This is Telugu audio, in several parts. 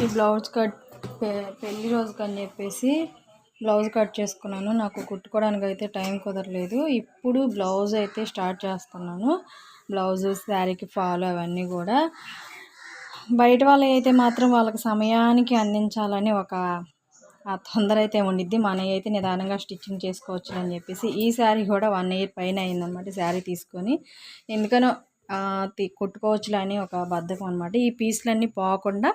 ఈ బ్లౌజ్ కట్ పెళ్లి రోజుకి అని చెప్పేసి బ్లౌజ్ కట్ చేసుకున్నాను. నాకు కుట్టుకోవడానికి అయితే టైం కుదరలేదు. ఇప్పుడు బ్లౌజ్ అయితే స్టార్ట్ చేస్తున్నాను. బ్లౌజు, శారీకి ఫాల్ అవన్నీ కూడా బయట వాళ్ళవి అయితే మాత్రం వాళ్ళకి సమయానికి అందించాలని ఒక తొందర అయితే ఉండిద్ది. మనవి అయితే నిదానంగా స్టిచ్చింగ్ చేసుకోవచ్చు అని చెప్పేసి ఈ శారీ కూడా 1 ఇయర్ పైన అయిందనమాట శారీ తీసుకొని. ఎందుకనో కుట్టుకోవచ్చులే అని ఒక బద్ధకం అనమాట. ఈ పీసులన్నీ పోకుండా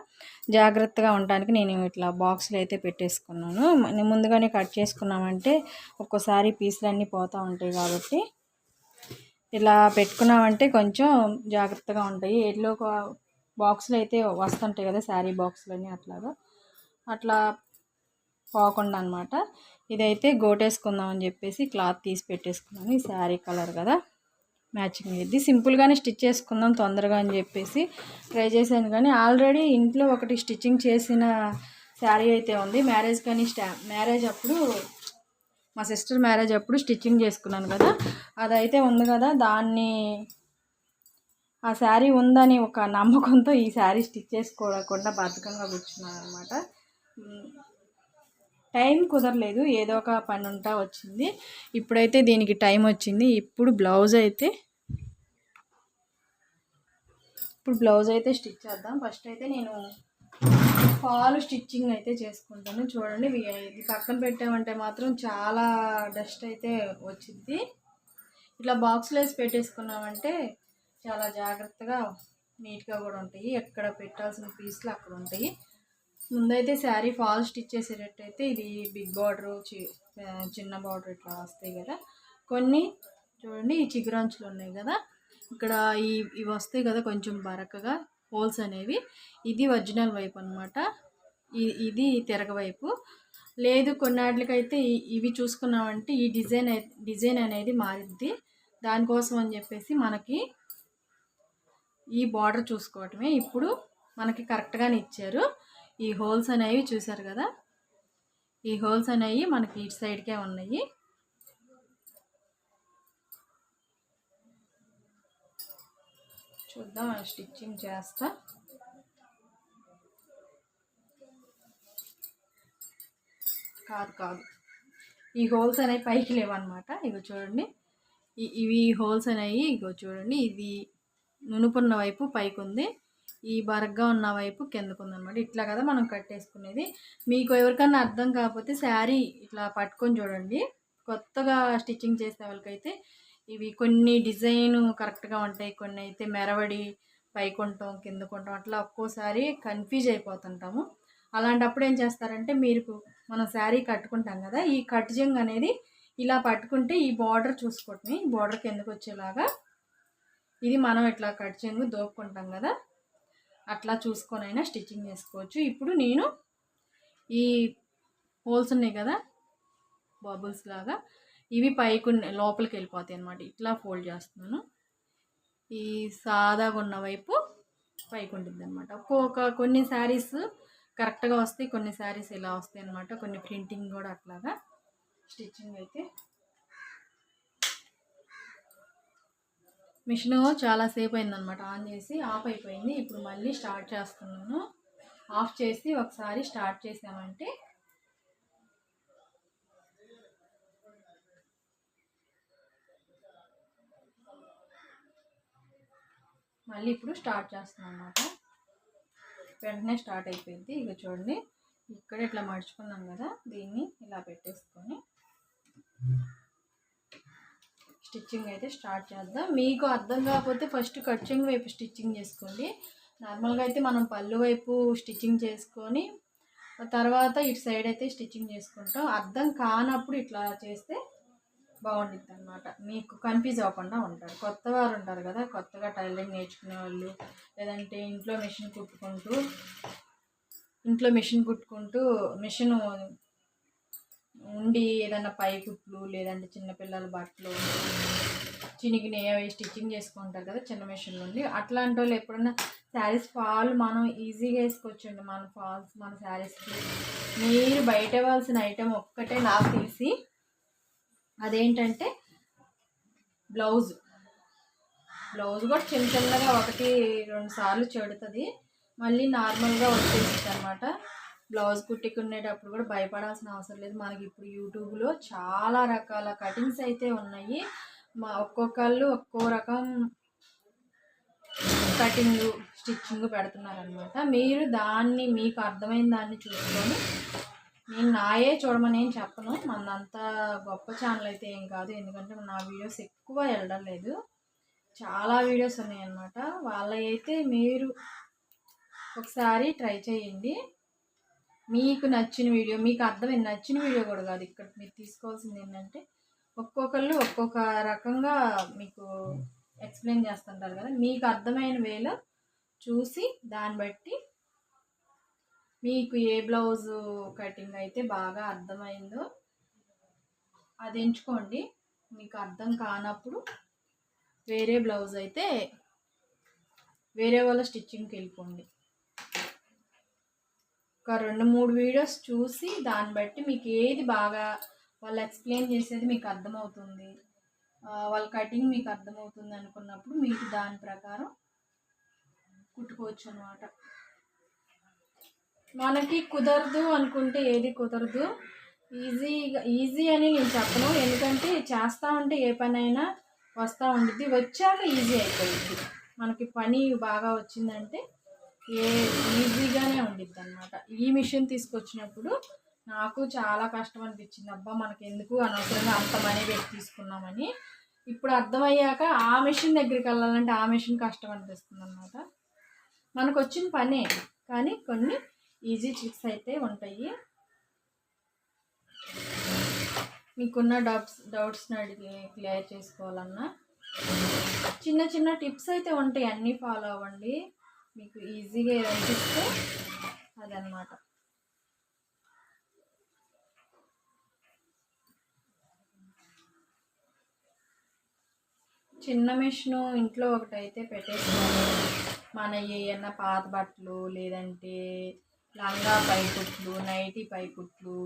జాగ్రత్తగా ఉండడానికి నేను ఇట్లా బాక్స్లో అయితే పెట్టేసుకున్నాను. ముందుగానే కట్ చేసుకున్నామంటే ఒక్కోసారి పీసులన్నీ పోతూ ఉంటాయి కాబట్టి ఇలా పెట్టుకున్నామంటే కొంచెం జాగ్రత్తగా ఉంటాయి. ఎట్లో ఒక బాక్స్లో అయితే వస్తుంటాయి కదా శారీ బాక్స్లన్నీ, అట్లా పోకుండా అనమాట. ఇదైతే గోటేసుకుందామని చెప్పేసి క్లాత్ తీసి పెట్టేసుకున్నాను. ఈ శారీ కలర్ కదా, మ్యాచింగ్ ఇది. సింపుల్గానే స్టిచ్ చేసుకుందాం తొందరగా అని చెప్పేసి ట్రై చేశాను. కానీ ఆల్రెడీ ఇంట్లో ఒకటి స్టిచ్చింగ్ చేసిన శారీ అయితే ఉంది. మ్యారేజ్ అప్పుడు, మా సిస్టర్ మ్యారేజ్ అప్పుడు స్టిచ్చింగ్ చేసుకున్నాను కదా, అదైతే ఉంది కదా, దాన్ని ఆ శారీ ఉందని ఒక నమ్మకంతో ఈ శారీ స్టిచ్ చేసుకోకుండా బద్ధకంగా కూర్చున్నాను అనమాట. టైం కుదరలేదు, ఏదో ఒక పని ఉంటా వచ్చింది. ఇప్పుడైతే దీనికి టైం వచ్చింది. ఇప్పుడు బ్లౌజ్ అయితే స్టిచ్ చేద్దాం. ఫస్ట్ అయితే నేను ఫాల్ స్టిచ్చింగ్ అయితే చేసుకుంటాను. చూడండి, ఇది పక్కన పెట్టామంటే మాత్రం చాలా డస్ట్ అయితే వచ్చింది. ఇట్లా బాక్స్లో వేసి పెట్టేసుకున్నామంటే చాలా జాగ్రత్తగా నీట్గా కూడా ఉంటాయి. ఎక్కడ పెట్టాల్సిన పీసులు అక్కడ ఉంటాయి. ముందైతే శారీ ఫాల్ స్టిచ్ చేసేటట్టయితే ఇది బిగ్ బార్డరు, చిన్న బార్డర్ ఇట్లా వస్తాయి కదా. కొన్ని చూడండి ఈ చిగురంచులు ఉన్నాయి కదా, ఇక్కడ ఇవి వస్తాయి కదా కొంచెం బరకగా హోల్స్ అనేవి. ఇది ఒరిజినల్ వైపు అనమాట, ఇది తిరగ వైపు. లేదు కొన్నాటికైతే ఇవి చూసుకున్నామంటే ఈ డిజైన్ అనేది మారిద్ది. దానికోసం అని చెప్పేసి మనకి ఈ బార్డర్ చూసుకోవటమే. ఇప్పుడు మనకి కరెక్ట్గానే ఇచ్చారు. ఈ హోల్స్ అనేవి చూసారు కదా, ఈ హోల్స్ అనేవి మనకి ఇటు సైడ్కే ఉన్నాయి. చూద్దాం, స్టిచ్చింగ్ చేస్తా. కాదు ఈ హోల్స్ అనేవి పైకి లేవన్నమాట. ఇగో చూడండి, ఇవి హోల్స్ అనేవి ఇగో చూడండి, ఇది నునుపున్న వైపు పైకి ఉంది, ఈ బరగ్గా ఉన్న వైపు కిందకు ఉందన్నమాట. ఇట్లా కదా మనం కట్టేసుకునేది. మీకు ఎవరికన్నా అర్థం కాకపోతే శారీ ఇట్లా పట్టుకొని చూడండి. కొత్తగా స్టిచ్చింగ్ చేసే వాళ్ళకైతే ఇవి కొన్ని డిజైన్ కరెక్ట్గా ఉంటాయి, కొన్ని అయితే మెరవడి పైకి ఉంటాం కిందకు ఉంటాం, అట్లా ఒక్కోసారి కన్ఫ్యూజ్ అయిపోతుంటాము. అలాంటప్పుడు ఏం చేస్తారంటే, మనం శారీ కట్టుకుంటాం కదా, ఈ కట్జింగ్ అనేది ఇలా పట్టుకుంటే ఈ బార్డర్ చూసుకోవటమే, ఈ బార్డర్ కిందకు వచ్చేలాగా ఇది మనం ఇట్లా కట్జింగ్ దోపుకుంటాం కదా, అట్లా చూసుకొని అయినా స్టిచ్చింగ్ చేసుకోవచ్చు. ఇప్పుడు నేను ఈ హోల్స్ ఉన్నాయి కదా బబుల్స్ లాగా, ఇవి పైకి లోపలికి వెళ్ళిపోతాయి అన్నమాట. ఇట్లా ఫోల్డ్ చేస్తున్నాను. ఈ సాదాగా ఉన్న వైపు పైకి ఉంటుంది అనమాట. కొన్ని శారీస్ కరెక్ట్గా వస్తాయి, కొన్ని శారీస్ ఇలా వస్తాయి అన్నమాట. కొన్ని ప్రింటింగ్ కూడా అట్లాగా. స్టిచ్చింగ్ అయితే మిషన్ చాలాసేపు అయిందనమాట ఆన్ చేసి, ఆఫ్ అయిపోయింది. ఇప్పుడు మళ్ళీ స్టార్ట్ చేస్తున్నాను. ఆఫ్ చేసి ఒకసారి స్టార్ట్ చేసామంటే మళ్ళీ ఇప్పుడు స్టార్ట్ చేస్తున్నాను అనమాట. వెంటనే స్టార్ట్ అయిపోయింది. ఇక చూడండి, ఇక్కడ ఇట్లా మడుచుకున్నాం కదా, దీన్ని ఇలా పెట్టేసుకొని స్టిచ్చింగ్ అయితే స్టార్ట్ చేద్దాం. మీకు అర్థం కాకపోతే ఫస్ట్ కట్చింగ్ వైపు స్టిచ్చింగ్ చేసుకోండి. నార్మల్గా అయితే మనం పళ్ళు వైపు స్టిచ్చింగ్ చేసుకొని తర్వాత ఇటు సైడ్ అయితే స్టిచ్చింగ్ చేసుకుంటాం. అర్థం కానప్పుడు ఇట్లా చేస్తే బాగుంటుంది అనమాట. మీకు కన్ఫ్యూజ్ అవ్వకుండా ఉంటారు. కొత్త వారు ఉంటారు కదా, కొత్తగా టైలరింగ్ నేర్చుకునే వాళ్ళు, లేదంటే ఇంట్లో మిషన్ కుట్టుకుంటూ మిషన్ ఉండి ఏదైనా పై కుట్లు, లేదంటే చిన్నపిల్లల బట్టలు చినిగినవి అవి స్టిచ్చింగ్ చేసుకుంటారు కదా చిన్న మిషన్ నుండి. అట్లాంటి వాళ్ళు ఎప్పుడైనా శారీస్ ఫాల్ మనం ఈజీగా వేసుకోవచ్చండి. మన శారీస్కి మీరు బయట ఇవ్వాల్సిన ఐటెం ఒక్కటే నాకు తెలిసి, అదేంటంటే బ్లౌజ్ కూడా చిన్నగా 1-2 సార్లు చెడుతుంది. మళ్ళీ నార్మల్గా వచ్చేసింది అనమాట. బ్లౌజ్ కుట్టుకునేటప్పుడు కూడా భయపడాల్సిన అవసరం లేదు. మనకి ఇప్పుడు యూట్యూబ్లో చాలా రకాల కటింగ్స్ అయితే ఉన్నాయి. ఒక్కొక్కళ్ళు ఒక్కో రకం కటింగ్ స్టిచ్చింగ్ పెడుతున్నారనమాట. మీరు దాన్ని మీకు అర్థమైన దాన్ని చూసుకొని, నేను నాయే చూడమని ఏం చెప్పను, మనంత గొప్ప ఛానల్ అయితే ఏం కాదు. ఎందుకంటే నా వీడియోస్ ఎక్కువ వెళ్ళడం లేదు, చాలా వీడియోస్ ఉన్నాయన్నమాట. వాళ్ళైతే మీరు ఒకసారి ట్రై చేయండి. మీకు నచ్చిన వీడియో, మీకు అర్థమైంది నచ్చిన వీడియో కూడా కాదు, ఇక్కడ మీరు తీసుకోవాల్సింది ఏంటంటే ఒక్కొక్కళ్ళు ఒక్కొక్క రకంగా మీకు ఎక్స్ప్లెయిన్ చేస్తుంటారు కదా, మీకు అర్థమైన వేలో చూసి దాన్ని బట్టి మీకు ఏ బ్లౌజు కటింగ్ అయితే బాగా అర్థమైందో అది ఎంచుకోండి. మీకు అర్థం కానప్పుడు వేరే బ్లౌజ్ అయితే వేరే వాళ్ళ స్టిచ్చింగ్కి వెళ్ళిపోండి. ఒక 2-3 వీడియోస్ చూసి దాన్ని బట్టి మీకు ఏది బాగా వాళ్ళు ఎక్స్ప్లెయిన్ చేసేది మీకు అర్థమవుతుంది, వాళ్ళ కటింగ్ మీకు అర్థమవుతుంది అనుకున్నప్పుడు మీకు దాని ప్రకారం కుట్టుకోవచ్చు అన్నమాట. మనకి కుదరదు అనుకుంటే ఏది కుదరదు. ఈజీ అని నేను చెప్పను, ఎందుకంటే చేస్తూ ఉంటే ఏ పనైనా వస్తూ ఉంటుంది, వచ్చాక ఈజీ అయిపోయింది. మనకి పని బాగా వచ్చిందంటే ఈజీగానే ఉండిద్ది అనమాట. ఈ మిషన్ తీసుకొచ్చినప్పుడు నాకు చాలా కష్టం అనిపించింది. అబ్బా మనకి ఎందుకు అనవసరంగా అంత మనీ పెట్టి తీసుకున్నామని. ఇప్పుడు అర్థమయ్యాక ఆ మిషన్ దగ్గరికి వెళ్ళాలంటే ఆ మిషన్ కష్టం అనిపిస్తుంది అనమాట. మనకు వచ్చిన పనే, కానీ కొన్ని ఈజీ ట్రిక్స్ అయితే ఉంటాయి. మీకున్న డౌట్స్ని అడిగి క్లియర్ చేసుకోవాలన్నా చిన్న చిన్న టిప్స్ అయితే ఉంటాయి, అన్నీ ఫాలో అవ్వండి. మీకు ఈజీగా అనిపిస్తే అదనమాట. చిన్న మిషను ఇంట్లో ఒకటైతే పెట్టేసుకోవాలి. మన ఏమన్నా పాత బట్టలు, లేదంటే లంగా పైకుట్లు, నైటీ పైకుట్లు,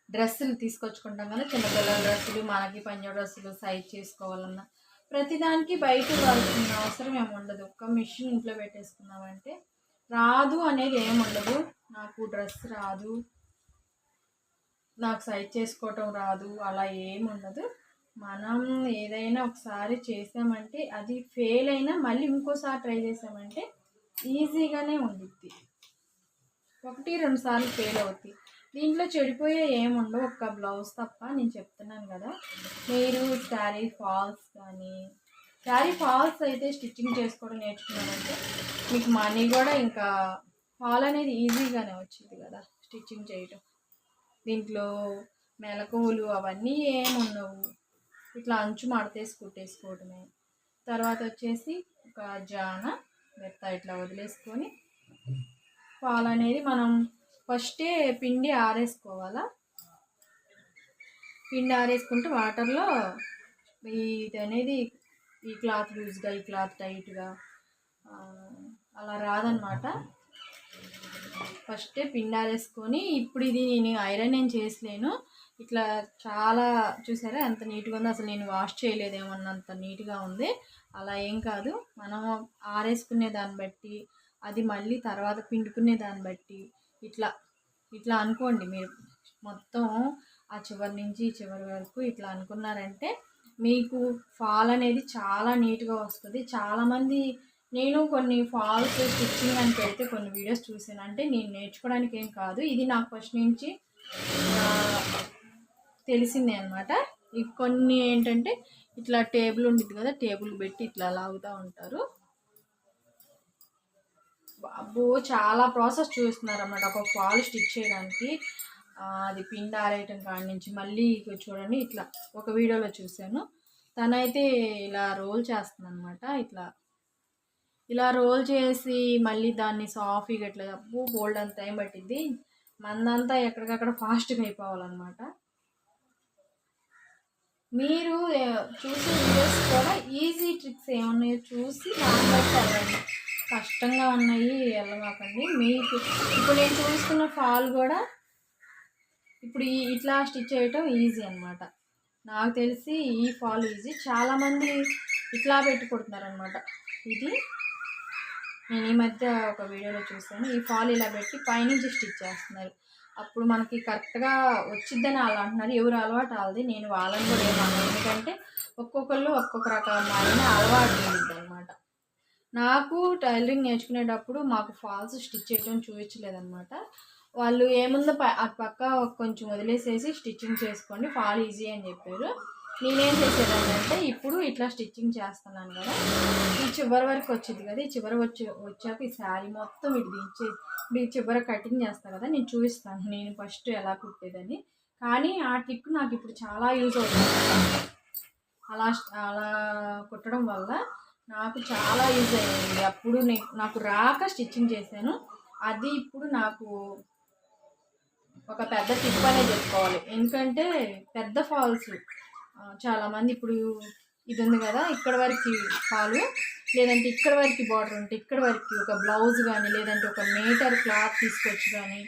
డ్రెస్సులు తీసుకొచ్చుకుంటాం కదా, చిన్నపిల్లల డ్రెస్సులు, మనకి పంజాబ్ డ్రెస్సులు సైజ్ చేసుకోవాలన్నా ప్రతిదానికి బయట ఇవ్వాల్సిన అవసరం ఏమి ఉండదు. ఒక్క మిషన్ ఇంట్లో పెట్టేసుకున్నామంటే రాదు అనేది ఏమి ఉండదు. నాకు డ్రెస్ రాదు, నాకు సైజ్ చేసుకోవటం రాదు, అలా ఏమి ఉండదు. మనం ఏదైనా ఒకసారి చేసామంటే అది ఫెయిల్ అయినా మళ్ళీ ఇంకోసారి ట్రై చేసామంటే ఈజీగానే ఉండిద్ది. 1-2 సార్లు ఫెయిల్ అవుతాయి. దీంట్లో చెడిపోయే ఏముండవు, ఒక్క బ్లౌజ్ తప్ప. నేను చెప్తున్నాను కదా, మీరు శారీ ఫాల్స్ కానీ, శారీ ఫాల్స్ అయితే స్టిచ్చింగ్ చేసుకోవడం నేర్చుకున్నారంటే మీకు మనీ కూడా ఇంకా ఫాల్ అనేది ఈజీగానే వచ్చింది కదా స్టిచ్చింగ్ చేయటం. దీంట్లో మెలకువలు అవన్నీ ఏముండవు, ఇట్లా అంచు మడతేసి కుట్టేసుకోవడమే. తర్వాత వచ్చేసి ఒక జాన మెత్త ఇట్లా వదిలేసుకొని ఫాల్ అనేది మనం ఫస్టే పిండి ఆరేసుకోవాలా. పిండి ఆరేసుకుంటే వాటర్లో ఇది అనేది ఈ క్లాత్ లూజ్గా, ఈ క్లాత్ టైట్గా అలా రాదనమాట. ఫస్టే పిండి ఆరేసుకొని, ఇప్పుడు ఇది నేను ఐరన్ ఏం చేసలేను, ఇట్లా చాలా చూసారా ఎంత నీట్గా ఉందో, అసలు నేను వాష్ చేయలేదేమన్నంత నీట్గా ఉంది. అలా ఏం కాదు, మనం ఆరేసుకునే దాన్ని బట్టి, అది మళ్ళీ తర్వాత పిండుకునే దాన్ని బట్టి ఇట్లా ఇట్లా అనుకోండి. మీరు మొత్తం ఆ చివరి నుంచి చివరి వరకు ఇట్లా అనుకున్నారంటే మీకు ఫాల్ అనేది చాలా నీట్గా వస్తుంది. చాలామంది నేను కొన్ని ఫాల్స్ స్టిచ్చింగ్ అని పెడితే కొన్ని వీడియోస్ చూసాను. అంటే నేను నేర్చుకోవడానికి ఏం కాదు, ఇది నాకు ఫస్ట్ నుంచి తెలిసిందే అనమాట. ఇవి కొన్ని ఏంటంటే ఇట్లా టేబుల్ ఉంటుంది కదా, టేబుల్ పెట్టి ఇట్లా లాగుతూ ఉంటారు. బాబు చాలా ప్రాసెస్ చూస్తున్నారు అన్నమాట ఒక ఫాల్ స్టిచ్ చేయడానికి. అది పిండి ఆరేయటం కాడి నుంచి మళ్ళీ చూడండి, ఇట్లా ఒక వీడియోలో చూశాను. తనైతే ఇలా రోల్ చేస్తుంది అనమాట. ఇలా రోల్ చేసి మళ్ళీ దాన్ని సాఫీగా ఇట్లా బోల్డ్ అంత టైం పట్టిద్ది. మందంతా ఎక్కడికక్కడ ఫాస్ట్గా అయిపోవాలన్నమాట. మీరు చూసే వీడియోస్ కూడా ఈజీ ట్రిక్స్ ఏమున్నాయో చూసి దాన్ని బట్టి వెళ్ళండి. కష్టంగా ఉన్నాయి వెళ్ళమాకండి. మీకు ఇప్పుడు నేను చూసుకున్న ఫాల్ కూడా ఇప్పుడు ఇట్లా స్టిచ్ చేయటం ఈజీ అనమాట. నాకు తెలిసి ఈ ఫాల్ ఈజీ. చాలామంది ఇట్లా పెట్టి కుడుతున్నారు అనమాట. ఇది నేను ఈ మధ్య ఒక వీడియోలో చూసాను, ఈ ఫాల్ ఇలా పెట్టి పైనుంచి స్టిచ్ చేస్తున్నారు. అప్పుడు మనకి కరెక్ట్గా వచ్చిద్దని అలా అంటున్నారు. ఎవరు అలవాటు వాళ్ళది, నేను వాళ్ళని కూడా ఏమన్నా, ఎందుకంటే ఒక్కొక్కళ్ళు ఒక్కొక్క రకమైన అలవాటు ఉంటుంది అనమాట. నాకు టైలరింగ్ నేర్చుకునేటప్పుడు మాకు ఫాల్స్ స్టిచ్ చేయడం చూపించలేదన్నమాట. వాళ్ళు ఏముందో అటు పక్క కొంచెం వదిలేసేసి స్టిచ్చింగ్ చేసుకోండి, ఫాల్ ఈజీ అని చెప్పారు. నేనేం చేసేదాన్ని అంటే, ఇప్పుడు ఇట్లా స్టిచ్చింగ్ చేస్తున్నాను కదా, ఈ చివరి వరకు వచ్చింది కదా, ఈ చివరి వచ్చాక ఈ శారీ మొత్తం ఇటు దించే, ఇప్పుడు ఈ చివర కటింగ్ చేస్తాను కదా, నేను చూపిస్తాను నేను ఫస్ట్ ఎలా కుట్టేదని. కానీ ఆ టిప్ నాకు ఇప్పుడు చాలా యూజ్ అవుతుంది. అలా అలా కుట్టడం వల్ల నాకు చాలా యూజ్ అయ్యింది. అప్పుడు నాకు రాక స్టిచ్చింగ్ చేశాను, అది ఇప్పుడు నాకు ఒక పెద్ద టిప్ అనే చెప్పుకోవాలి. ఎందుకంటే పెద్ద ఫాల్స్ చాలామంది ఇప్పుడు ఇది ఉంది కదా, ఇక్కడ వరకు ఫాలు, లేదంటే ఇక్కడ వరకు బార్డర్ ఉంటే ఇక్కడ వరకు ఒక బ్లౌజ్ కానీ, లేదంటే ఒక మీటర్ క్లాత్ తీసుకొచ్చి కానీ,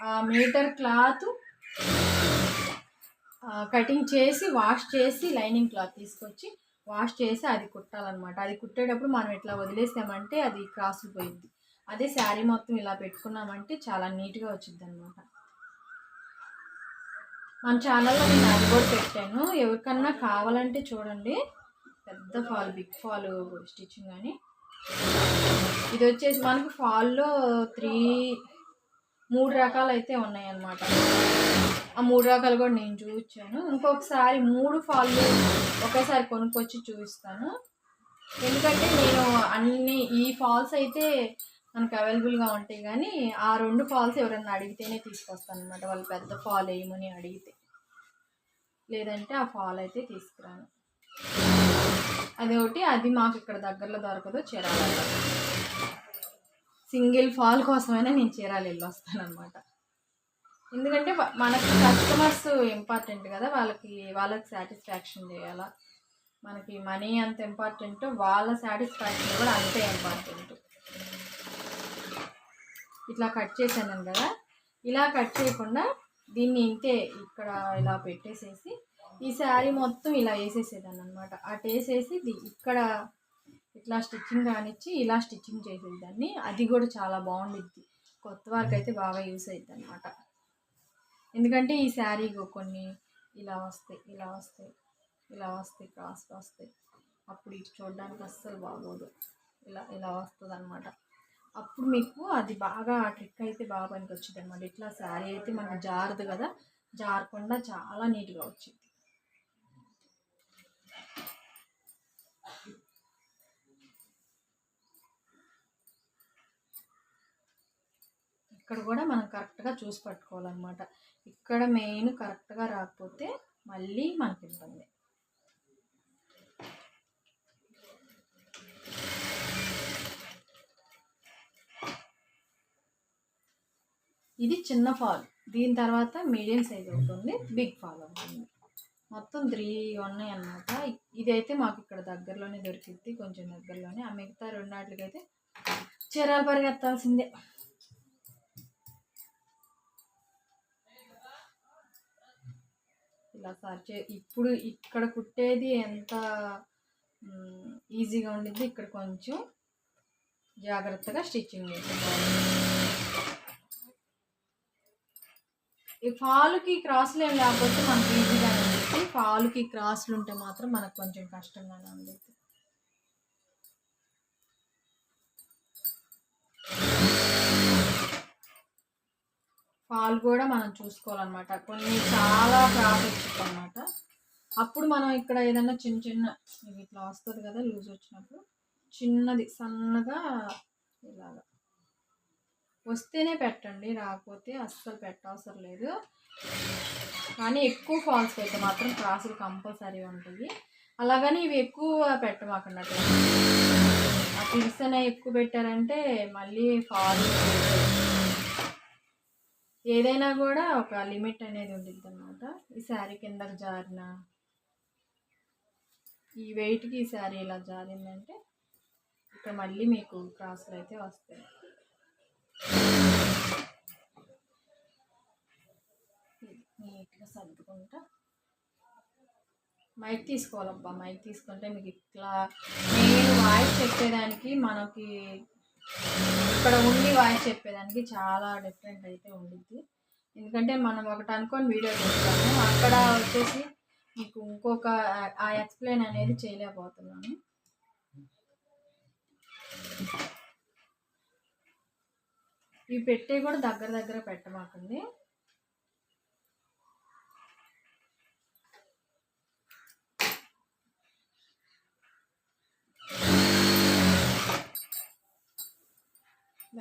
ఆ మీటర్ క్లాత్ కటింగ్ చేసి వాష్ చేసి లైనింగ్ క్లాత్ తీసుకొచ్చి వాష్ చేసి అది కుట్టాలన్నమాట. అది కుట్టేటప్పుడు మనం ఇట్లా వదిలేసామంటే అది క్రాస్ పోయిద్ది. అదే శారీ మొత్తం ఇలా పెట్టుకున్నామంటే చాలా నీట్గా వచ్చింది అనమాట. మన ఛానల్లో నేను అది కూడా పెట్టాను, ఎవరికన్నా కావాలంటే చూడండి. పెద్ద ఫాల్, బిగ్ ఫాల్ స్టిచ్చింగ్ అని. ఇది వచ్చేసి మనకు ఫాల్లో 3 రకాలు అయితే ఉన్నాయన్నమాట. ఆ 3 రకాలు కూడా నేను చూపించాను. ఇంకొకసారి 3 ఫాల్లు ఒకేసారి కొనుక్కొచ్చి చూపిస్తాను. ఎందుకంటే నేను ఈ ఫాల్స్ అయితే మనకు అవైలబుల్గా ఉంటాయి, కానీ ఆ 2 ఫాల్స్ ఎవరన్నా అడిగితేనే తీసుకొస్తాను అనమాట. వాళ్ళు పెద్ద ఫాల్ వేయమని అడిగితే, లేదంటే ఆ ఫాల్ అయితే తీసుకురాను. అదొకటి, అది మాకు ఇక్కడ దగ్గరలో దొరకదు, చీరాల. సింగిల్ ఫాల్ కోసమైనా నేను చీరాలు వెళ్ళి వస్తానమాట. ఎందుకంటే మనకి కస్టమర్స్ ఇంపార్టెంట్ కదా, వాళ్ళకి సాటిస్ఫాక్షన్ చేయాలా. మనకి మనీ అంత ఇంపార్టెంట్, వాళ్ళ సాటిస్ఫాక్షన్ కూడా అంతే ఇంపార్టెంట్. ఇట్లా కట్ చేశాను కదా, ఇలా కట్ చేయకుండా దీన్ని ఇంతే ఇక్కడ ఇలా పెట్టేసేసి ఈ శారీ మొత్తం ఇలా వేసేసేదాన్ని అనమాట. అటు వేసేసి ఇక్కడ ఇట్లా స్టిచ్చింగ్ కానిచ్చి ఇలా స్టిచ్చింగ్ చేసేదాన్ని. అది కూడా చాలా బాగుండిద్ది, కొత్త వారికి అయితే బాగా యూస్ అవుతుంది అనమాట. ఎందుకంటే ఈ శారీ కొన్ని ఇలా వస్తాయి, ఇలా వస్తాయి, ఇలా వస్తాయి, క్రాస్గా వస్తాయి. అప్పుడు ఇటు చూడడానికి అస్సలు బాగోదు, ఇలా వస్తుంది అనమాట. అప్పుడు మీకు అది బాగా ట్రిక్ అయితే బాగా పనికి వచ్చింది అనమాట. ఇట్లా శారీ అయితే మనకు జారదు కదా, జారకుండా చాలా నీట్గా వచ్చింది. ఇక్కడ కూడా మనం కరెక్ట్గా చూసి పట్టుకోవాలన్నమాట. ఇక్కడ మెయిన్ కరెక్ట్గా రాకపోతే మళ్ళీ మనకి ఇబ్బంది. ఇది చిన్న ఫాల్, దీని తర్వాత మీడియం సైజ్ అవుతుంది, బిగ్ ఫాల్ అవుతుంది. మొత్తం 3 ఉన్నాయి అన్నమాట. ఇదైతే మాకు ఇక్కడ దగ్గరలోనే దొరికిద్ది, కొంచెం దగ్గరలోనే. ఆ మిగతా 2 వాటికైతే చీరాలు పరిగెత్తాల్సిందే. ఇలా ఇప్పుడు ఇక్కడ కుట్టేది ఎంత ఈజీగా ఉండిద్ది, ఇక్కడ కొంచెం జాగ్రత్తగా స్టిచ్చింగ్ చేసుకోవాలి. ఈ ఫాల్కి క్రాస్లు ఏం లేకపోతే మనకి ఈజీగానే ఉంటుంది, ఫాల్కి క్రాస్లు ఉంటే మాత్రం మనకు కొంచెం కష్టంగానే ఉంటుంది. ఫాల్ కూడా మనం చూసుకోవాలన్నమాట. కొన్ని చాలా క్రాస్ వచ్చింది అనమాట. అప్పుడు మనం ఇక్కడ ఏదన్నా చిన్న ఇట్లా వస్తుంది కదా, లూజ్ వచ్చినప్పుడు చిన్నది సన్నగా ఇలాగా వస్తేనే పెట్టండి, రాకపోతే అస్సలు పెట్టవసరం లేదు. కానీ ఎక్కువ ఫాల్స్కి అయితే మాత్రం క్రాసులు కంపల్సరీ ఉంటుంది. అలాగని ఇవి ఎక్కువ పెట్టమాకన్నట్టు, ఆ పిల్స్ అనేవి ఎక్కువ పెట్టారంటే మళ్ళీ ఫాల్. ఏదైనా కూడా ఒక లిమిట్ అనేది ఉంటుంది అన్నమాట. ఈ శారీ కిందకు జారిన, ఈ వెయిట్కి ఈ శారీ ఇలా జారిందంటే ఇక్కడ మళ్ళీ మీకు క్రాసులు అయితే వస్తాయి. నీట్గా సర్దుకుంటా మైక్ తీసుకోవాలబ్బా. మైక్ తీసుకుంటే మీకు ఇట్లా నేను వాయిస్ చెప్పేదానికి మనకి ఇక్కడ ఉండి వాయిస్ చెప్పేదానికి చాలా డిఫరెంట్ అయితే ఉండిద్ది. ఎందుకంటే మనం ఒకటి అనుకొని వీడియో చేస్తాము, అక్కడ వచ్చేసి మీకు ఇంకొక ఆ ఎక్స్ప్లెయిన్ అనేది చేయలేకపోతున్నాను. ఇవి పెట్టే కూడా దగ్గర దగ్గర పెట్టమాకండి.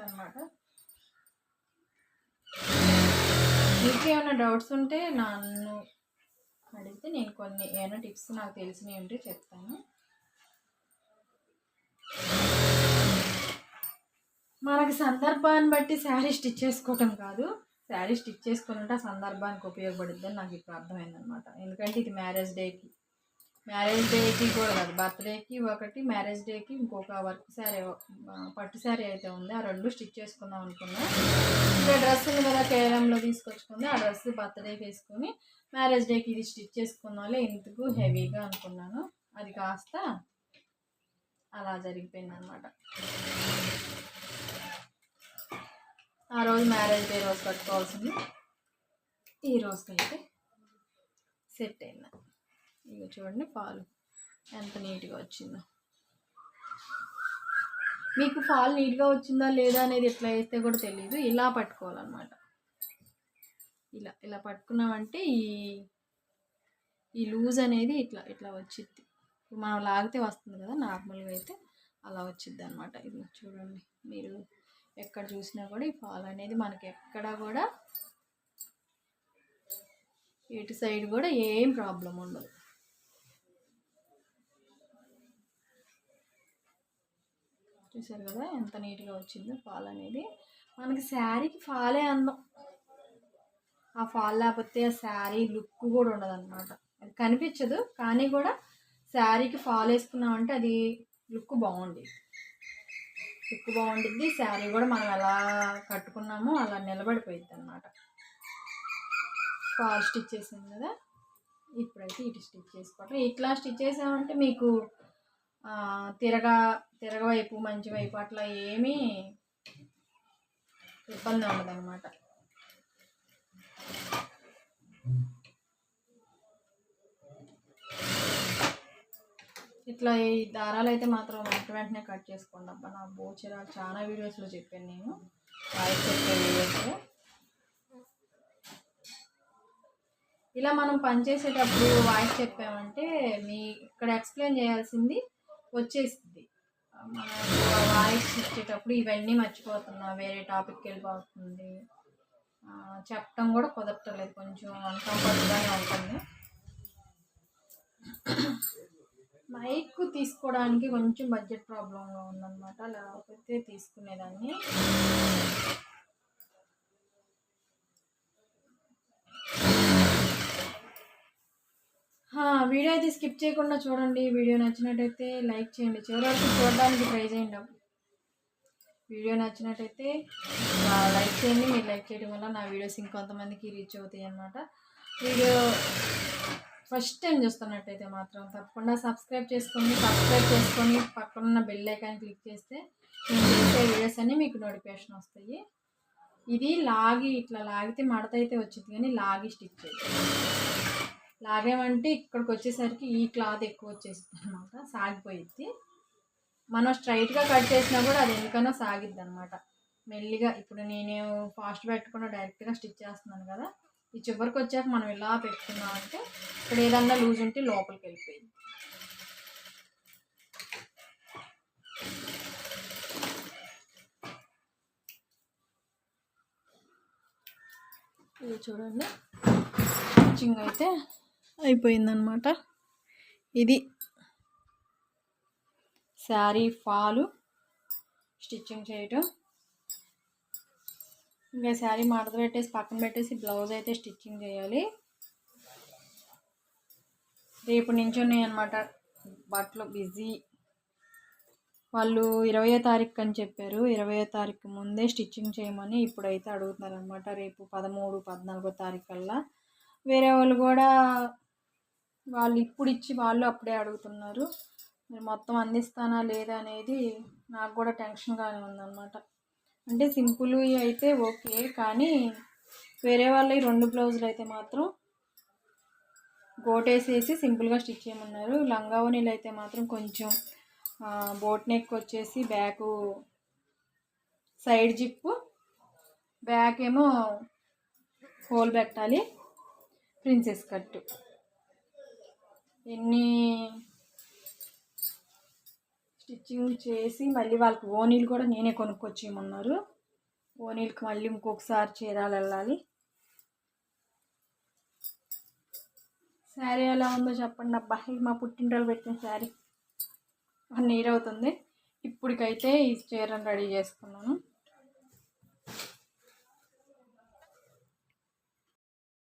అన్నమాట. మీకు ఏమైనా డౌట్స్ ఉంటే నన్ను అడిగితే నేను కొన్ని ఏమైనా టిప్స్ నాకు తెలిసినవి ఉంటే చెప్తాను. మనకి సందర్భాన్ని బట్టి శారీ స్టిచ్ చేసుకోవటం కాదు, శారీ స్టిచ్ చేసుకుంటే ఆ సందర్భానికి ఉపయోగపడుద్ది అని నాకు ఇప్పుడు అర్థమైందనమాట. ఎందుకంటే ఇది మ్యారేజ్ డేకి కూడా కాదు, బర్త్డేకి ఒకటి, మ్యారేజ్ డేకి ఇంకొక వర్క్ శారీ, పట్టు శారీ అయితే ఉంది, ఆ రెండు స్టిచ్ చేసుకుందాం అనుకున్నా. ఇంకా డ్రెస్ ఉంది కదా కేరళంలో తీసుకొచ్చుకుంది, ఆ డ్రెస్ బర్త్డేకి వేసుకుని మ్యారేజ్ డేకి ఇది స్టిచ్ చేసుకుందాంలే, ఎందుకు హెవీగా అనుకున్నాను. అది కాస్త అలా జరిగిపోయింది అనమాట. ఆ రోజు మ్యారేజ్ డే రోజు కట్టుకోవాల్సింది ఈ రోజుకైతే సెట్ అయింది. ఇక చూడండి ఫాల్ ఎంత నీట్గా వచ్చిందో. మీకు ఫాల్ నీట్గా వచ్చిందా లేదా అనేది ఎట్లా వేస్తే కూడా తెలియదు. ఇలా పట్టుకోవాలన్నమాట. ఇలా పట్టుకున్నామంటే ఈ లూజ్ అనేది ఇట్లా వచ్చిద్ది. మనం లాగితే వస్తుంది కదా, నార్మల్గా అయితే అలా వచ్చిద్ది అనమాట. ఇది చూడండి, మీరు ఎక్కడ చూసినా కూడా ఈ ఫాల్ అనేది మనకి ఎక్కడ కూడా ఇటు సైడ్ కూడా ఏం ప్రాబ్లం ఉండదు. చూసారు కదా ఎంత నీట్గా వచ్చిందో ఫాల్ అనేది. మనకి శారీకి ఫాలే అందం, ఆ ఫాల్ లేకపోతే ఆ శారీ లుక్ కూడా ఉండదు అనమాట. అది కనిపించదు, కానీ కూడా శారీకి ఫాల్ వేసుకున్నామంటే అది లుక్ బాగుంటుంది. శారీ కూడా మనం ఎలా కట్టుకున్నామో అలా నిలబడిపోయింది అనమాట. ఫాల్ స్టిచ్ చేసాం కదా, ఇప్పుడైతే ఇటు స్టిచ్ చేసుకోవటం. ఇట్లా స్టిచ్ చేసామంటే మీకు తిరగవైపు మంచి వైపు అట్లా ఏమీ ఇబ్బంది ఉండదు అనమాట. ఇట్లా ఈ దారాలు అయితే మాత్రం వెంటనే కట్ చేసుకోండి. అబ్బా నా బోచరా చాలా వీడియోస్లో చెప్పాను నేను, వాయిస్ చెప్పే వీడియోస్లో. ఇలా మనం పనిచేసేటప్పుడు వాయిస్ చెప్పామంటే మీ ఇక్కడ ఎక్స్ప్లెయిన్ చేయాల్సింది వచ్చేస్తుంది. మన వాయిస్ ఇచ్చేటప్పుడు ఇవన్నీ మర్చిపోతున్నా, వేరే టాపిక్కి వెళ్ళిపోతుంది, చెప్పడం కూడా కుదరట్లేదు, కొంచెం అన్కంఫర్టబుల్గానే ఉంటుంది. మైక్ తీసుకోవడానికి కొంచెం బడ్జెట్ ప్రాబ్లంగా ఉందన్నమాట, లేకపోతే తీసుకునేదాన్ని. వీడియో అయితే స్కిప్ చేయకుండా చూడండి. వీడియో నచ్చినట్టయితే లైక్ చేయండి, చివరి వరకు చూడడానికి ట్రై చేయండి. వీడియో నచ్చినట్టయితే లైక్ చేయండి. మీరు లైక్ చేయడం వల్ల నా వీడియోస్ ఇంకొంతమందికి రీచ్ అవుతాయి అన్నమాట. వీడియో ఫస్ట్ టైం చూస్తున్నట్టయితే మాత్రం తప్పకుండా సబ్స్క్రైబ్ చేసుకొని పక్కనున్న బెల్ ఐకాన్ క్లిక్ చేస్తే నేను చేసే వీడియోస్ అన్నీ మీకు నోటిఫికేషన్ వస్తాయి. ఇది ఇట్లా లాగితే మడత అయితే వచ్చింది, కానీ లాగి స్టిచ్ చేయాలి. లాగేమంటే ఇక్కడికి వచ్చేసరికి ఈ క్లాత్ ఎక్కువ వచ్చేస్తుంది అనమాట, సాగిపోయిద్ది. మనం స్ట్రైట్గా కట్ చేసినా కూడా అది ఎందుకనో సాగిద్ది అనమాట మెల్లిగా. ఇప్పుడు నేను ఫాస్ట్ పెట్టకుండా డైరెక్ట్గా స్టిచ్ చేస్తున్నాను కదా, ఈ చివరికి వచ్చాక మనం ఇలా పెట్టుకున్నాం అంటే ఇక్కడ ఏదన్నా లూజ్ ఉంటే లోపలికి వెళ్ళిపోయింది. ఇది చూడండి, స్టిచ్చింగ్ అయితే అయిపోయిందనమాట. ఇది శారీ ఫాలు స్టిచ్చింగ్ చేయటం. ఇంకా శారీ మడత పెట్టేసి పక్కన పెట్టేసి బ్లౌజ్ అయితే స్టిచ్చింగ్ చేయాలి. రేపు నుంచి ఉన్నాయి అన్నమాట బట్టలు బిజీ. వాళ్ళు 20వ తారీఖు అని చెప్పారు, 20వ తారీఖు ముందే స్టిచ్చింగ్ చేయమని ఇప్పుడైతే అడుగుతున్నారు అనమాట. రేపు 13, 14వ తారీఖు కల్లా. వేరే వాళ్ళు కూడా వాళ్ళు ఇప్పుడు ఇచ్చి వాళ్ళు అప్పుడే అడుగుతున్నారు. మీరు మొత్తం అందిస్తానా లేదా అనేది నాకు కూడా టెన్షన్గానే ఉందన్నమాట. అంటే సింపుల్ అయితే ఓకే, కానీ వేరే వాళ్ళవి 2 బ్లౌజులు అయితే మాత్రం గోటేసేసి సింపుల్గా స్టిచ్ చేయమన్నారు. లంగా ఓణీలు అయితే మాత్రం కొంచెం బోట్ నెక్ వచ్చేసి బ్యాకు సైడ్ జిప్పు, బ్యాక్ ఏమో హోల్ పెట్టాలి, ప్రిన్సెస్ కట్టు. ఎన్ని స్టిచ్చింగ్ చేసి మళ్ళీ వాళ్ళకి ఓనీలు కూడా నేనే కొనుక్కొచ్చేయమన్నారు. ఓనీలకి మళ్ళీ ఇంకొకసారి చీరాలు వెళ్ళాలి. శారీ ఎలా ఉందో చెప్పండి అబ్బా. ఇది మా పుట్టింటోళ్ళు పెట్టిన శారీ. 1 ఇయర్ అవుతుంది. ఇప్పటికైతే ఈ చీరను రెడీ చేసుకున్నాను.